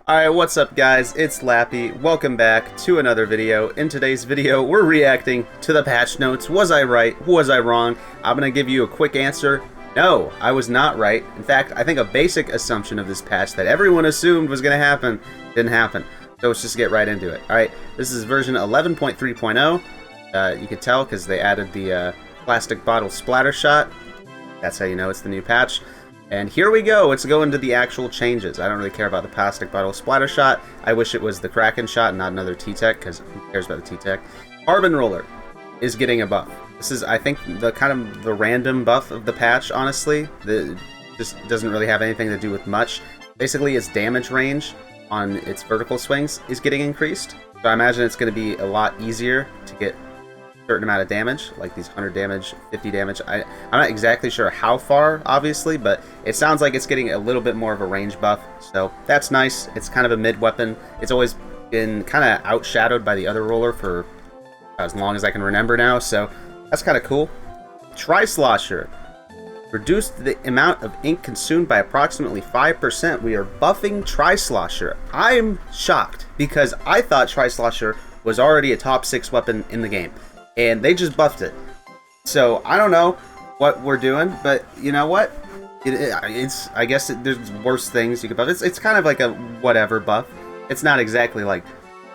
Alright, what's up guys? It's Lappy. Welcome back to another video. In today's video, we're reacting to the patch notes. Was I right? Was I wrong? I'm gonna give you a quick answer. No, I was not right. In fact, I think a basic assumption of this patch that everyone assumed was gonna happen didn't happen. So let's just get right into it. Alright, this is version 11.3.0. You can tell because they added the plastic bottle splatter shot. That's how you know it's the new patch. And here we go, let's go into the actual changes. I don't really care about the plastic bottle splatter shot. I wish it was the Kraken shot and not another T-Tech, because who cares about the T-Tech? Carbon Roller is getting a buff. This is, I think, the kind of the random buff of the patch, honestly. This doesn't really have anything to do with much. Basically, its damage range on its vertical swings is getting increased. So I imagine it's going to be a lot easier to get certain amount of damage, like these 100 damage, 50 damage. I'm not exactly sure how far, obviously, but it sounds like it's getting a little bit more of a range buff, so that's nice. It's kind of a mid-weapon. It's always been kind of outshadowed by the other roller for as long as I can remember now, so that's kind of cool. Tri-Slosher. Reduced the amount of ink consumed by approximately 5%. We are buffing Tri-Slosher. I'm shocked, because I thought Tri-Slosher was already a top 6 weapon in the game, and they just buffed it. So I don't know what we're doing, but you know what? I guess there's worse things you could buff. It's kind of like a whatever buff. It's not exactly like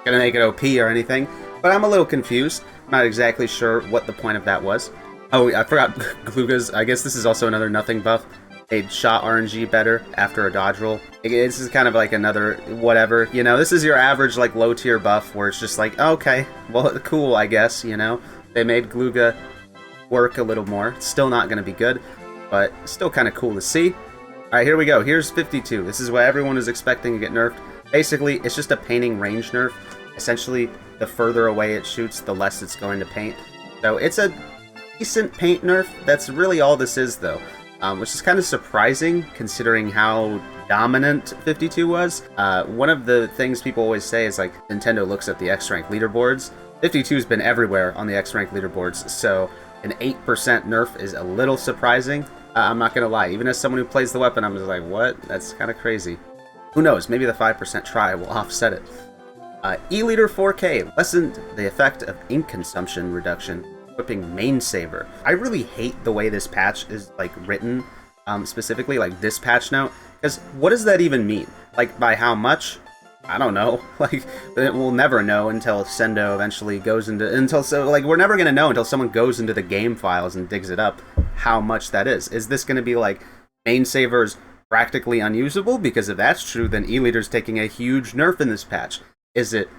gonna make it OP or anything, but I'm a little confused. I'm not exactly sure what the point of that was. Oh, I forgot Gluga's. I guess this is also another nothing buff. Made shot RNG better after a dodge roll. This is kind of like another whatever, you know, this is your average like low tier buff where it's just like, okay, well, cool, I guess, you know. They made Gluga work a little more. It's still not going to be good, but still kind of cool to see. Alright, here we go. Here's 52. This is what everyone is expecting to get nerfed. Basically, it's just a painting range nerf. Essentially, the further away it shoots, the less it's going to paint. So it's a decent paint nerf. That's really all this is, though. Which is kind of surprising considering how dominant 52 was. One of the things people always say is like Nintendo looks at the X-Rank leaderboards. 52's been everywhere on the X-Rank leaderboards, so an 8% nerf is a little surprising. I'm not gonna lie, even as someone who plays the weapon, I'm just like, what? That's kind of crazy. Who knows, maybe the 5% try will offset it. E-Liter 4K lessened the effect of ink consumption reduction. Equipping Main Saver. I really hate the way this patch is like written, specifically like this patch note, because what does that even mean? Like by how much? I don't know. Like we'll never know until Sendo eventually goes into we're never gonna know until someone goes into the game files and digs it up how much that is. Is this gonna be like Main Saver's practically unusable? Because if that's true, then E-Liter's taking a huge nerf in this patch. Is it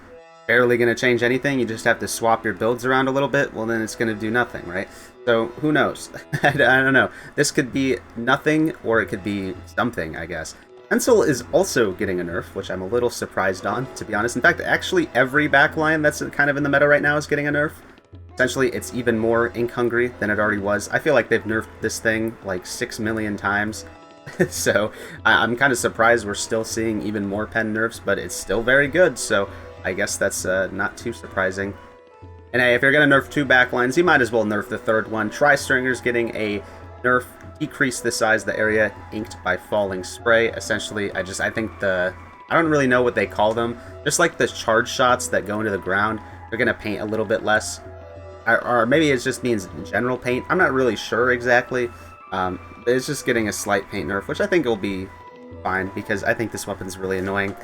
barely going to change anything? You just have to swap your builds around a little bit? Well, then it's going to do nothing, right? So, who knows? I don't know. This could be nothing, or it could be something, I guess. Pencil is also getting a nerf, which I'm a little surprised on, to be honest. In fact, actually, every backline that's kind of in the meta right now is getting a nerf. Essentially, it's even more ink-hungry than it already was. I feel like they've nerfed this thing like 6 million times. So, I'm kind of surprised we're still seeing even more pen nerfs, but it's still very good, so I guess that's not too surprising. And hey, if you're going to nerf 2 backlines, you might as well nerf the third one. Tri-Stringer's getting a nerf, decrease the size of the area inked by falling spray. Essentially, I think I don't really know what they call them. Just like the charge shots that go into the ground, they're going to paint a little bit less. Or maybe it just means general paint. I'm not really sure exactly. But it's just getting a slight paint nerf, which I think will be fine, because I think this weapon's really annoying.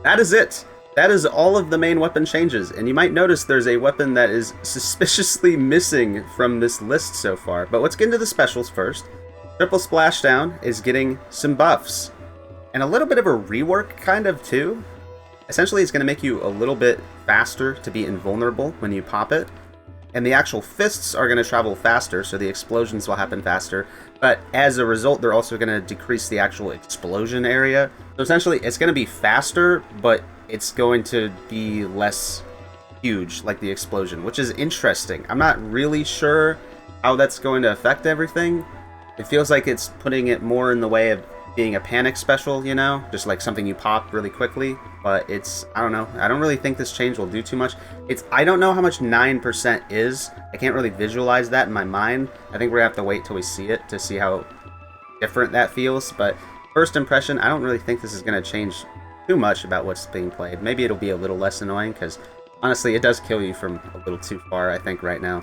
That is it! That is all of the main weapon changes, and you might notice there's a weapon that is suspiciously missing from this list so far. But let's get into the specials first. Triple Splashdown is getting some buffs, and a little bit of a rework kind of too. Essentially, it's going to make you a little bit faster to be invulnerable when you pop it, and the actual fists are going to travel faster, so the explosions will happen faster. But as a result, they're also going to decrease the actual explosion area. So essentially, it's going to be faster, but it's going to be less huge, like the explosion, which is interesting. I'm not really sure how that's going to affect everything. It feels like it's putting it more in the way of being a panic special, you know? Just like something you pop really quickly. But it's, I don't know. I don't really think this change will do too much. I don't know how much 9% is. I can't really visualize that in my mind. I think we're gonna have to wait till we see it to see how different that feels. But first impression, I don't really think this is gonna change too much about what's being played. Maybe it'll be a little less annoying, because honestly, it does kill you from a little too far, I think, right now.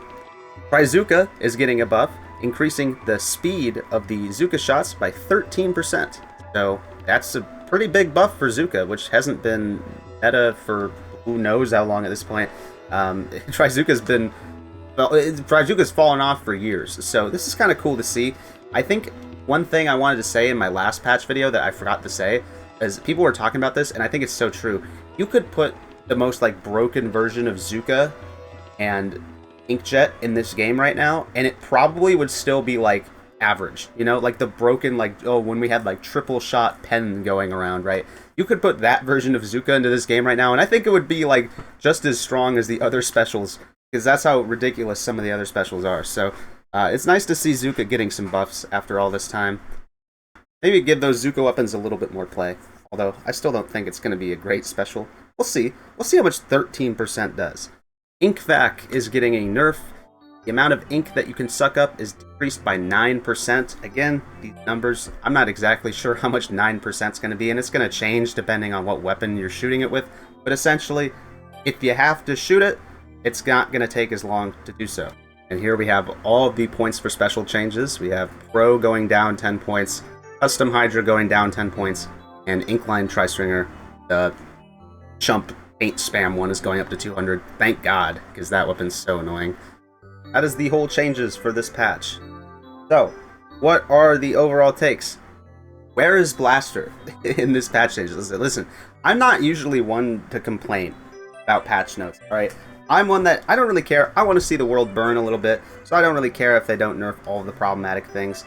Trizooka is getting a buff, increasing the speed of the Zuka shots by 13%. So that's a pretty big buff for Zuka, which hasn't been meta for who knows how long at this point. Trizooka's been... Well, Trizooka's fallen off for years, so this is kind of cool to see. I think one thing I wanted to say in my last patch video that I forgot to say is people were talking about this, and I think it's so true. You could put the most like broken version of Zuka and Inkjet in this game right now, and it probably would still be like average, you know, like the broken, like, oh, when we had like triple shot pen going around, right? You could put that version of Zuka into this game right now, and I think it would be like just as strong as the other specials, because that's how ridiculous some of the other specials are. So it's nice to see Zuka getting some buffs after all this time. Maybe give those Zuka weapons a little bit more play, although I still don't think it's going to be a great special. We'll see. We'll see how much 13% does. Ink Vac is getting a nerf. The amount of ink that you can suck up is decreased by 9%. Again, these numbers, I'm not exactly sure how much 9% is going to be, and it's going to change depending on what weapon you're shooting it with. But essentially, if you have to shoot it, it's not going to take as long to do so. And here we have all of the points for special changes. We have Pro going down 10 points, Custom Hydra going down 10 points, and Inkline Tri-Stringer, the chump paint spam one, is going up to 200. Thank God, because that weapon's so annoying. That is the whole changes for this patch. So, what are the overall takes? Where is Blaster in this patch changes? Listen, I'm not usually one to complain about patch notes, alright? I'm one that, I don't really care. I want to see the world burn a little bit, so I don't really care if they don't nerf all of the problematic things.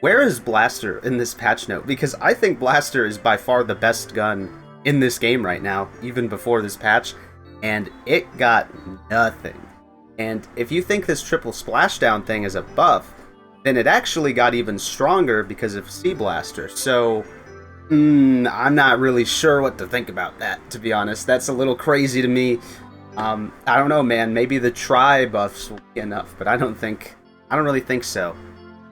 Where is Blaster in this patch note? Because I think Blaster is by far the best gun in this game right now, even before this patch, and it got nothing. And if you think this triple splashdown thing is a buff, then it actually got even stronger because of Sea Blaster. So, I'm not really sure what to think about that, to be honest. That's a little crazy to me. I don't know, man. Maybe the Tri buffs will be enough, but I don't really think so.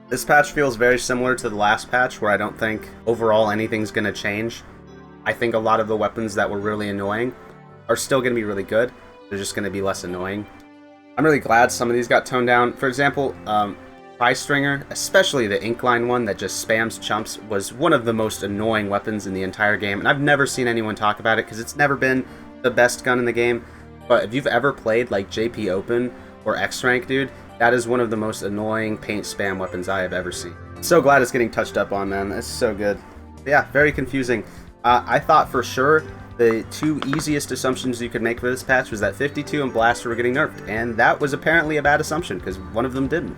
This patch feels very similar to the last patch, where I don't think overall anything's going to change. I think a lot of the weapons that were really annoying are still going to be really good. They're just going to be less annoying. I'm really glad some of these got toned down. For example, Tri-Stringer, especially the Inkline one that just spams chumps, was one of the most annoying weapons in the entire game, and I've never seen anyone talk about it because it's never been the best gun in the game. But if you've ever played like JP Open or X-Rank, dude, that is one of the most annoying paint spam weapons I have ever seen. So glad it's getting touched up on, man. It's so good. But yeah, very confusing. I thought for sure the two easiest assumptions you could make for this patch was that 52 and Blaster were getting nerfed, and that was apparently a bad assumption because one of them didn't.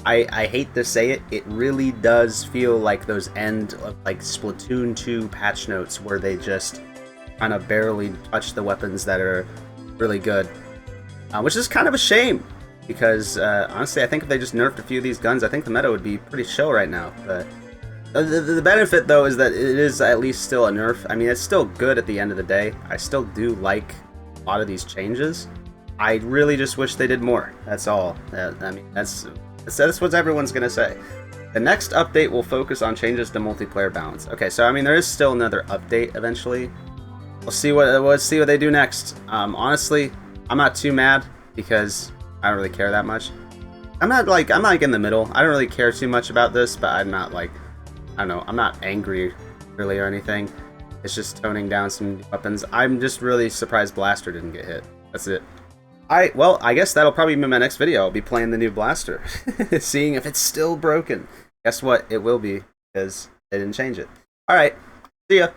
I hate to say it, it really does feel like those end of like Splatoon 2 patch notes where they just kind of barely touch the weapons that are really good, which is kind of a shame because honestly I think if they just nerfed a few of these guns, I think the meta would be pretty chill right now. But the benefit though is that it is at least still a nerf. I mean, it's still good at the end of the day. I still do like a lot of these changes. I really just wish they did more. That's all. I mean, that's what everyone's gonna say. The next update will focus on changes to multiplayer balance. Okay, so I mean there is still another update eventually. We'll see what they do next. Honestly, I'm not too mad because I don't really care that much. I'm like in the middle. I don't really care too much about this, but I'm not like, I don't know, I'm not angry really or anything. It's just toning down some weapons. I'm just really surprised Blaster didn't get hit. That's it. Well, I guess that'll probably be my next video. I'll be playing the new Blaster, seeing if it's still broken. Guess what? It will be, because they didn't change it. Alright, see ya.